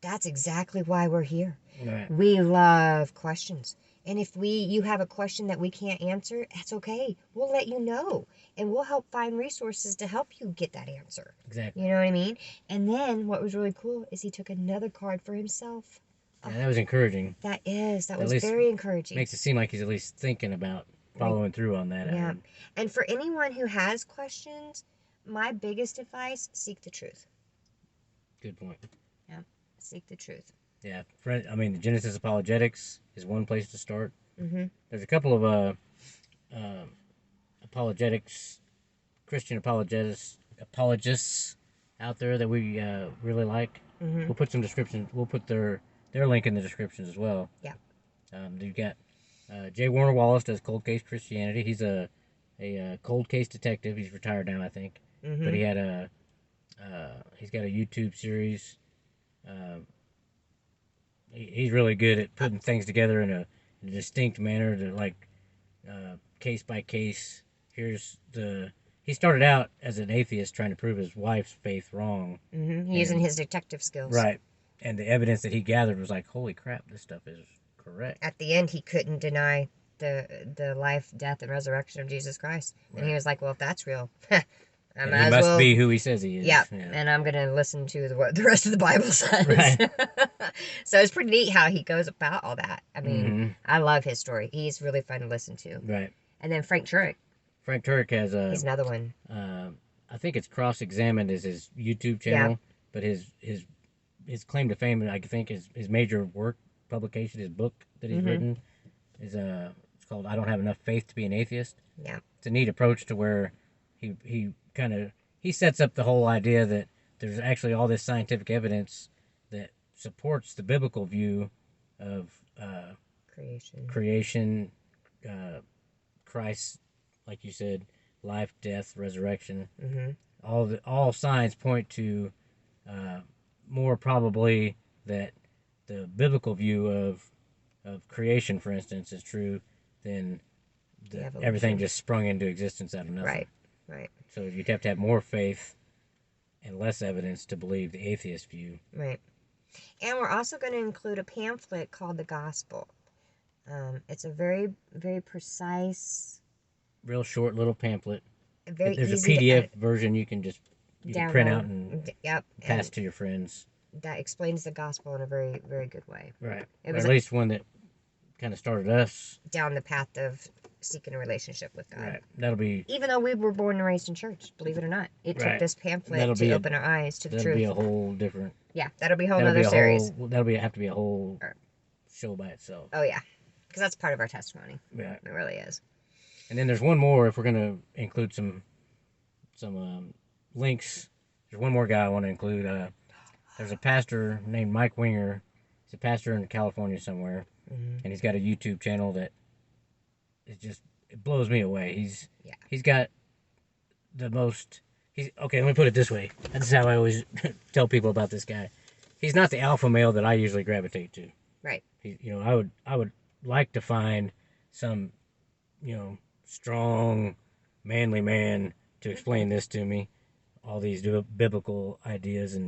that's exactly why we're here. Right. We love questions. And if you have a question that we can't answer, that's okay. We'll let you know. And we'll help find resources to help you get that answer. Exactly. You know what I mean? And then what was really cool is he took another card for himself. Yeah, that was encouraging. That was very encouraging. Makes it seem like he's at least thinking about following through on that. Yeah. And for anyone who has questions, my biggest advice, seek the truth. Good point. Yeah, seek the truth. Yeah, the Genesis Apologetics is one place to start. Mm-hmm. There's a couple of apologetics, Christian apologists out there that we really like. Mm-hmm. We'll put some descriptions. We'll put their link in the descriptions as well. Yeah. You've got J. Warner Wallace does Cold Case Christianity. He's a cold case detective. He's retired now, I think. Mm-hmm. But he's got a YouTube series. He's really good at putting things together in a distinct manner, to case by case. He started out as an atheist trying to prove his wife's faith wrong. Mm-hmm. Using his detective skills. Right. And the evidence that he gathered was like, holy crap, this stuff is correct. At the end, he couldn't deny the life, death, and resurrection of Jesus Christ. Right. And he was like, well, if that's real, he must be who he says he is. Yeah. And I'm going to listen to what the rest of the Bible says. Right. So it's pretty neat how he goes about all that. I mean, I love his story. He's really fun to listen to. Right. And then Frank Turek. Frank Turek has he's another one. I think it's Cross-Examined is his YouTube channel. Yeah. But his claim to fame, I think, is his major work publication, his book that he's written, is it's called "I Don't Have Enough Faith to Be an Atheist." Yeah. It's a neat approach to where he sets up the whole idea that there's actually all this scientific evidence that supports the biblical view of creation, Christ, like you said, life, death, resurrection. Mm-hmm. All signs point to more probably that the biblical view of creation, for instance, is true than everything just sprung into existence out of nothing. Right. So you'd have to have more faith and less evidence to believe the atheist view. Right. And we're also going to include a pamphlet called The Gospel. It's a very, very precise... real short little pamphlet. Very There's easy a PDF version you can print out and pass to your friends. That explains the gospel in a very, very good way. Right. Or at least one that kind of started us down the path of seeking a relationship with God. Right. That'll be... Even though we were born and raised in church, believe it or not. It took this pamphlet to open our eyes to the truth. That'll be a whole different... Yeah, that'll be a whole other series. That'll have to be a whole show by itself. Oh, yeah. Because that's part of our testimony. Yeah. It really is. And then there's one more, if we're going to include some links. There's one more guy I want to include. There's a pastor named Mike Winger. He's a pastor in California somewhere. Mm-hmm. And he's got a YouTube channel that it blows me away. He's got the most... Okay, let me put it this way. That's how I always tell people about this guy. He's not the alpha male that I usually gravitate to. Right. I would like to find some, strong, manly man to explain this to me, all these biblical ideas,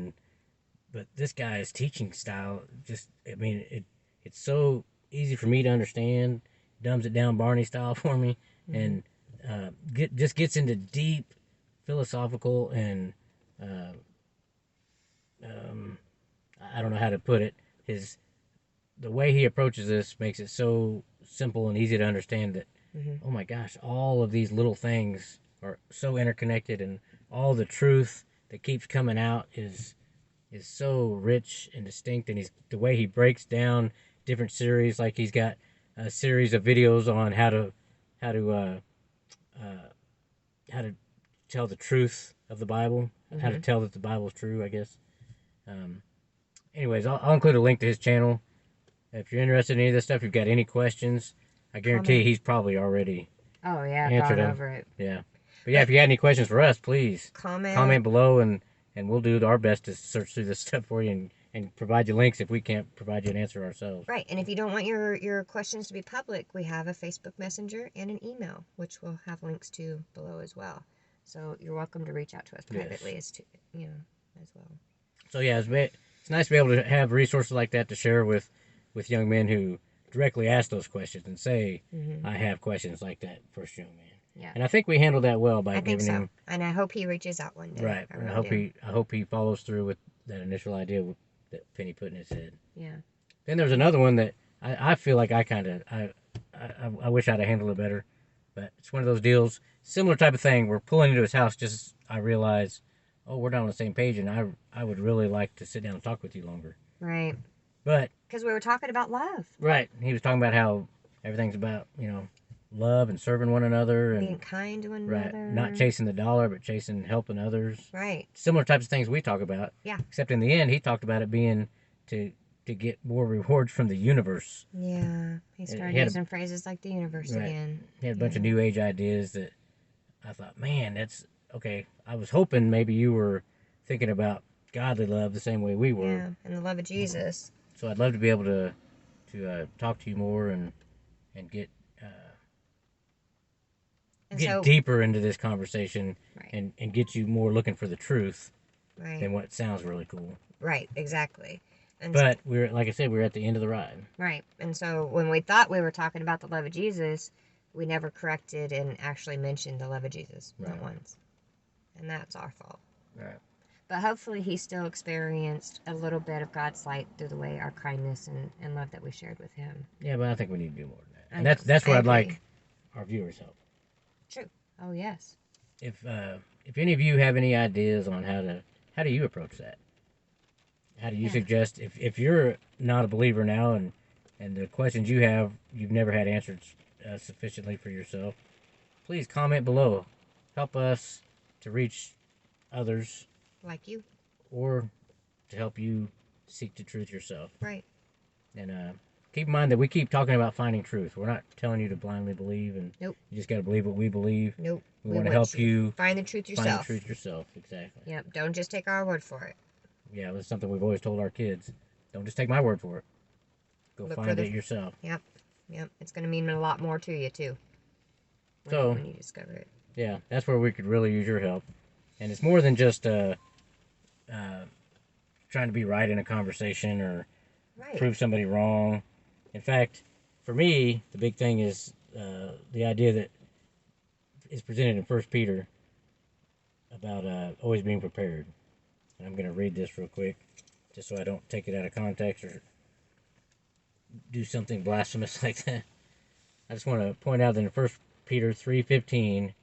but this guy's teaching style just, I mean, it's so easy for me to understand, dumbs it down Barney style for me, and just gets into deep philosophical and I don't know how to put it. The way he approaches this makes it so simple and easy to understand that, oh my gosh, all of these little things are so interconnected, and all the truth that keeps coming out is so rich and distinct. And the way he breaks down different series, like he's got a series of videos on how to tell the truth of the Bible, how to tell that the Bible is true, I guess. Anyways, I'll include a link to his channel. If you're interested in any of this stuff, if you've got any questions, I guarantee he's probably already answered them. Over it. Yeah. But yeah, if you got any questions for us, please comment below, and we'll do our best to search through this stuff for you and provide you links if we can't provide you an answer ourselves. Right. And if you don't want your questions to be public, we have a Facebook Messenger and an email, which we'll have links to below as well. So you're welcome to reach out to us privately as well. So yeah, it's nice to be able to have resources like that to share with young men who directly ask those questions and say, I have questions like that for young man. Yeah. And I think we handled that well by giving him. And I hope he reaches out one day. Right. I hope he follows through with that initial idea that Penny put in his head. Yeah. Then there's another one that I feel like I wish I'd have handled it better. But it's one of those deals, similar type of thing. We're pulling into his house, just I realize, oh, we're not on the same page, and I would really like to sit down and talk with you longer. Right. But because we were talking about love. Right. He was talking about how everything's about, love and serving one another and being kind to one another. Not chasing the dollar, but chasing helping others. Right. Similar types of things we talk about. Yeah. Except in the end, he talked about it being to get more rewards from the universe. Yeah. He started using phrases like the universe again. He had a bunch of new age ideas that I thought, man, that's okay. I was hoping maybe you were thinking about godly love the same way we were. Yeah, and the love of Jesus. So I'd love to be able to talk to you more and get deeper into this conversation, and get you more looking for the truth than what sounds really cool. Right, exactly. But like I said, we're at the end of the ride. Right, and so when we thought we were talking about the love of Jesus, we never corrected and actually mentioned the love of Jesus, not once, and that's our fault. Right. But hopefully he still experienced a little bit of God's light through the way our kindness and love that we shared with him. Yeah, but I think we need to do more than that. And that's where I'd like our viewers' help. True. Oh, yes. If any of you have any ideas on how do you approach that? How do you suggest, if you're not a believer now and the questions you've never had answered sufficiently for yourself, please comment below. Help us to reach others. Like you. Or to help you seek the truth yourself. Right. And keep in mind that we keep talking about finding truth. We're not telling you to blindly believe, and you just got to believe what we believe. We want to help you find the truth yourself. Find the truth yourself, exactly. Yep, don't just take our word for it. Yeah, that's something we've always told our kids. Don't just take my word for it. Go find it yourself. Yep, it's going to mean a lot more to you, too. When you discover it. Yeah, that's where we could really use your help. And it's more than just trying to be right in a conversation or prove somebody wrong. In fact, for me, the big thing is the idea that is presented in 1 Peter about always being prepared. And I'm going to read this real quick, just so I don't take it out of context or do something blasphemous like that. I just want to point out that in 1 Peter 3:15,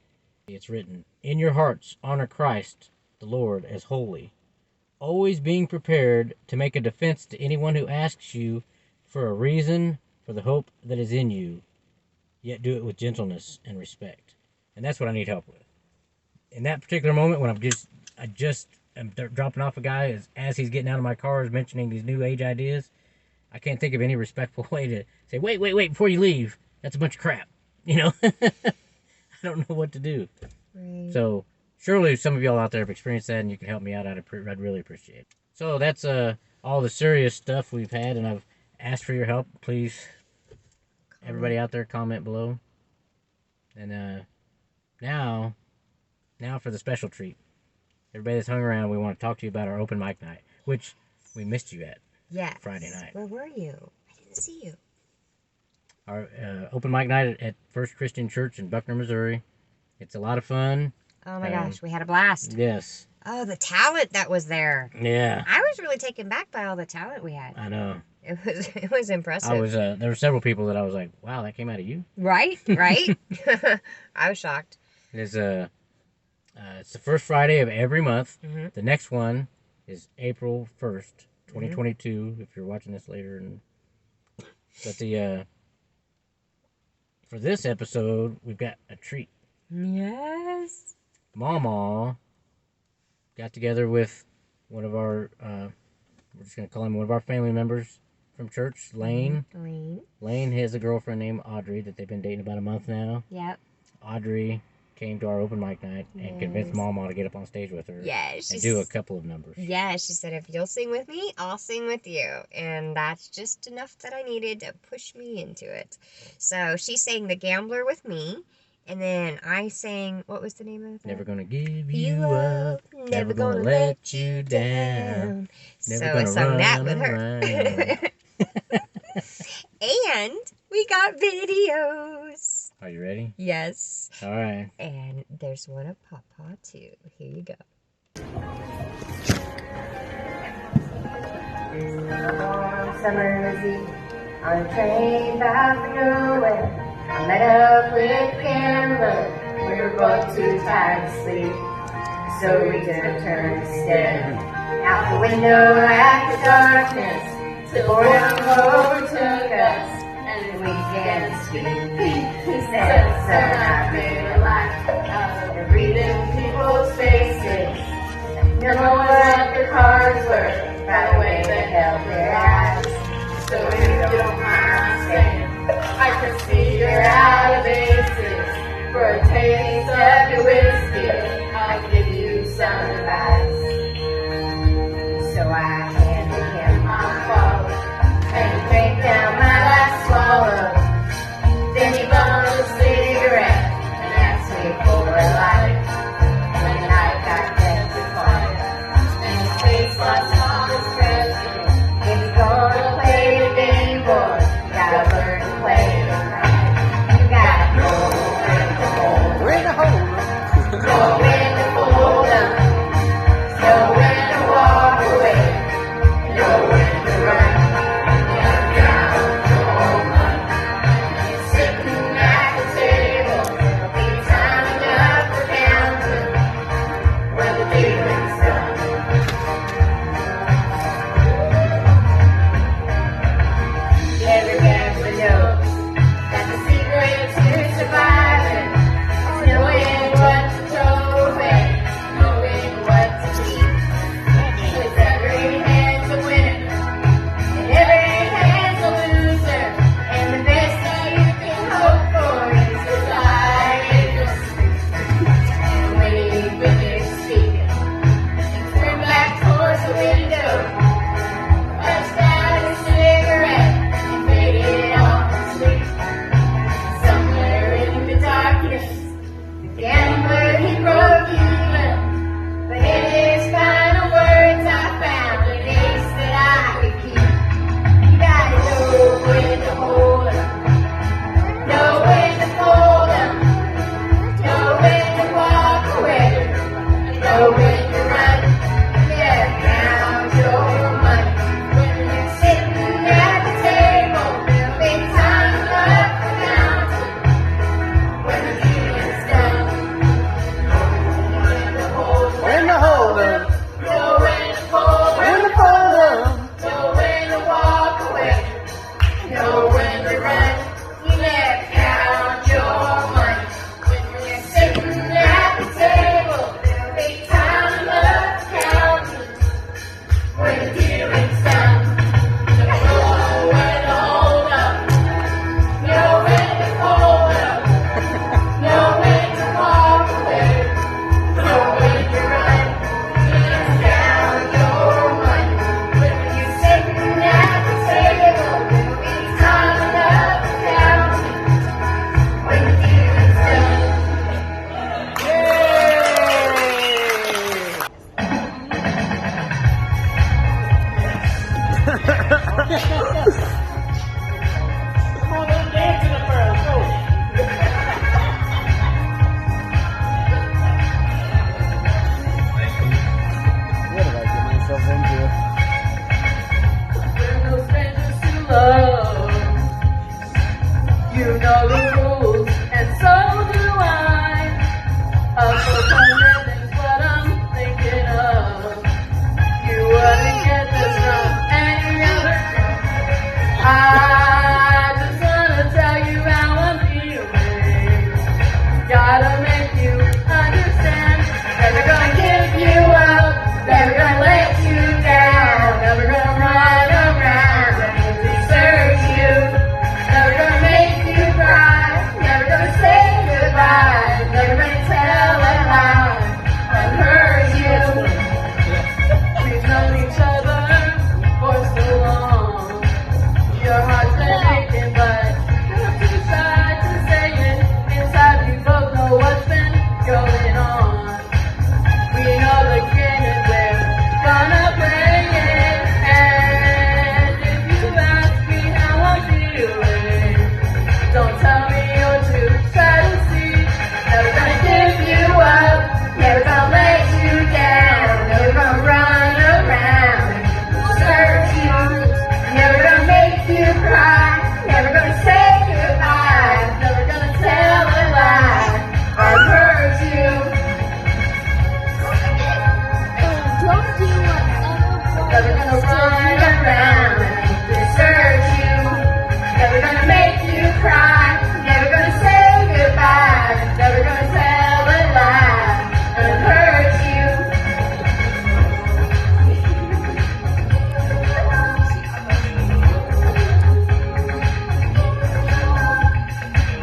it's written, "In your hearts honor Christ the Lord as holy, always being prepared to make a defense to anyone who asks you for a reason for the hope that is in you, yet do it with gentleness and respect." And that's what I need help with. In that particular moment when I just am dropping off a guy as he's getting out of my car, is mentioning these new age ideas, I can't think of any respectful way to say, wait, before you leave, that's a bunch of crap. I don't know what to do. Right. So surely some of y'all out there have experienced that, and you can help me out. I'd really appreciate it. So that's all the serious stuff we've had, and I've asked for your help. Please, everybody out there, comment below. And now Now for the special treat. Everybody that's hung around, we want to talk to you about our open mic night, which we missed you at. Yes. Friday night. Where were you? I didn't see you. Our open mic night at First Christian Church in Buckner, Missouri. It's a lot of fun. Oh my gosh, we had a blast. Yes. Oh, the talent that was there. Yeah. I was really taken back by all the talent we had. I know. It was impressive. There were several people that I was like, wow, that came out of you. Right? I was shocked. It's the first Friday of every month. Mm-hmm. The next one is April 1st, 2022, if you're watching this later. But for this episode, we've got a treat. Yes. Mawmaw got together with one of our, we're just going to call him one of our family members from church, Lane. Lane has a girlfriend named Audrey that they've been dating about a month now. Yep. Audrey came to our open mic night and convinced Mawmaw to get up on stage with her and do a couple of numbers. Yeah, she said, if you'll sing with me, I'll sing with you. And that's just enough that I needed to push me into it. So she sang The Gambler with me. And then I sang, what was the name of it? Never Gonna Give You Up. Never Gonna Let You Down. So I sung that with her. And we got videos. Are you ready? Yes. All right. And there's one of Pawpaw too. Here you go. Summer's Eve on a train bound for nowhere. I met up with Cameron. We were both too tired to sleep, so we took a turn to stare out the window at the darkness. The boredom overtook us, and we began to speak. He said, "Son, I've made a life out of reading people's faces. Never what their cards were, by the way they held their eyes. So if you don't mind saying, I can see you're out of bases. For a taste of your whiskey, I'll give you some advice." So I handed him my bottle and drank down my last swallow. Then he bummed a cigarette and asked me for a light. And the night got dead to quiet, and his face lost all expression. If you're gonna play the game, boy, you gotta learn to play it right. You gotta know when to hold 'em, know when to fold 'em, make you understand. Never gonna give you up, never gonna let you down, never gonna run around and desert you. Never gonna make you cry, never gonna say goodbye, never gonna tell a lie and hurt you. We've known each other for so long. Your heart's been aching, but you're too shy to say it. Inside we both know what's been going on. We know the game and we're gonna play it. And if you ask me how I'm feeling, don't tell me you're too shy to see. Never gonna give you up, never gonna let you down, never gonna run around and search you. Never gonna make you cry, never gonna say goodbye, never gonna tell a lie or hurt you. Never gonna run around and search you. Never gonna make you cry, never gonna say goodbye, never gonna tell a lie and hurt you.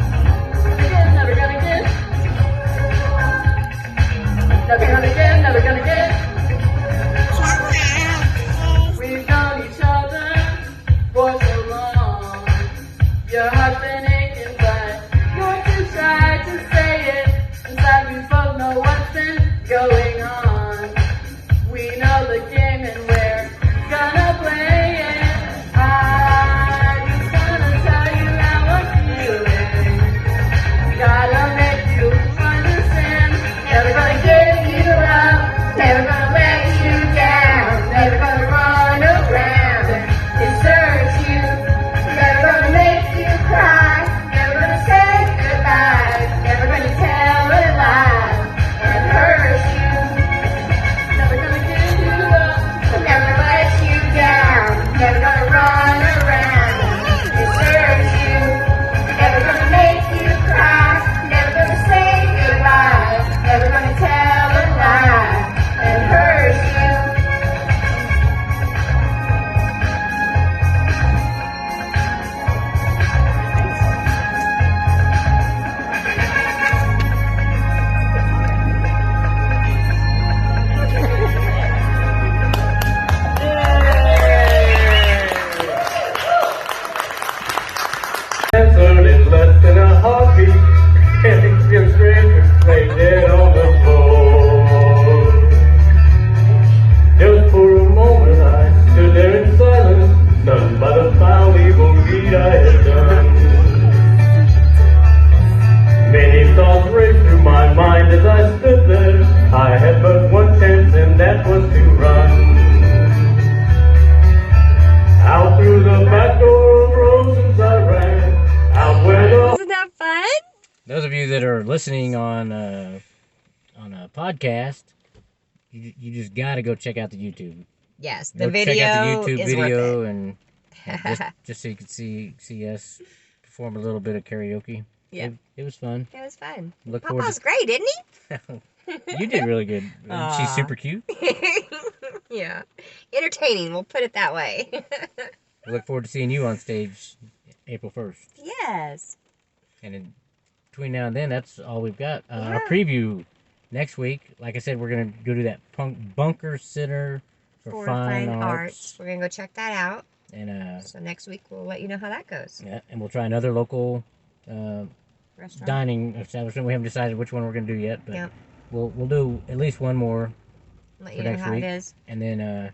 Never gonna give. Never gonna give, never gonna give. We've known each other for so long. Your heart's been aching, but you're too shy to say it. Inside we both know what's been going on. We know the game and we're gonna play it. I'm just gonna tell you how I'm feeling. Gotta make you understand. Never gonna give you up, never gonna let you down, never gonna run around and desert you. Never gonna make you cry, never gonna say goodbye, never gonna tell a lie and hurt you. Never gonna give you up, never let you down, never gonna run around and desert you. Never gonna make you cry, never gonna say goodbye, never gonna tell a lie and hurt you. Answered in less than a heartbeat, and still strangers lay dead on the floor. Just for a moment I stood there in silence, stunned by the foul evil deed I had done. Many thoughts raced through my mind as I stood there. I had but one chance, and that was to run out through the back door of roses. I ran out where the Isn't that fun? Those of you that are listening on a podcast, you just got to go check out the YouTube. Yes, Go the video check out the YouTube is video worth and just so you can see us perform a little bit of karaoke. Yeah. It was fun. it. It was fun. Look forward Papa's great, isn't to You did really good. She's Aw. super cute. he? Yeah. Entertaining, we'll put it that way. We look forward to seeing you on stage April 1st. Yes. And in between now and then, that's all we've got. Our Yeah. preview next week, like I said, we're going to go to that Bunker Center for Fine Arts. We're going to go check that out. And So next week we'll let you know how that goes. yeah, and we'll try another local Restaurant. dining establishment. We haven't decided which one we're going to do yet, but Yep. we'll do at least one more. Let for you know next how week. it is. And then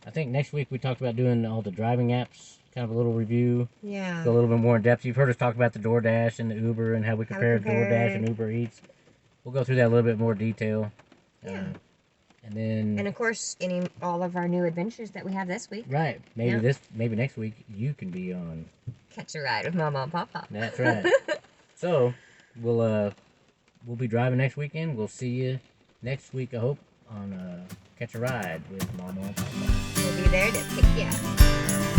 I think next week we talked about doing all the driving apps, kind of a little review, Yeah. go a little bit more in depth. You've heard us talk about the DoorDash and the Uber and how we compare compared. DoorDash and Uber Eats. We'll go through that a little bit more detail. Yeah. And then And of course, all of our new adventures that we have this week. right, maybe Yeah. maybe next week you can be on. Catch a ride with Mawmaw and Pawpaw. That's right. So we'll be driving next weekend. We'll see you next week, I hope, on Catch a Ride with Mawmaw and Pawpaw. We'll be there to pick you up.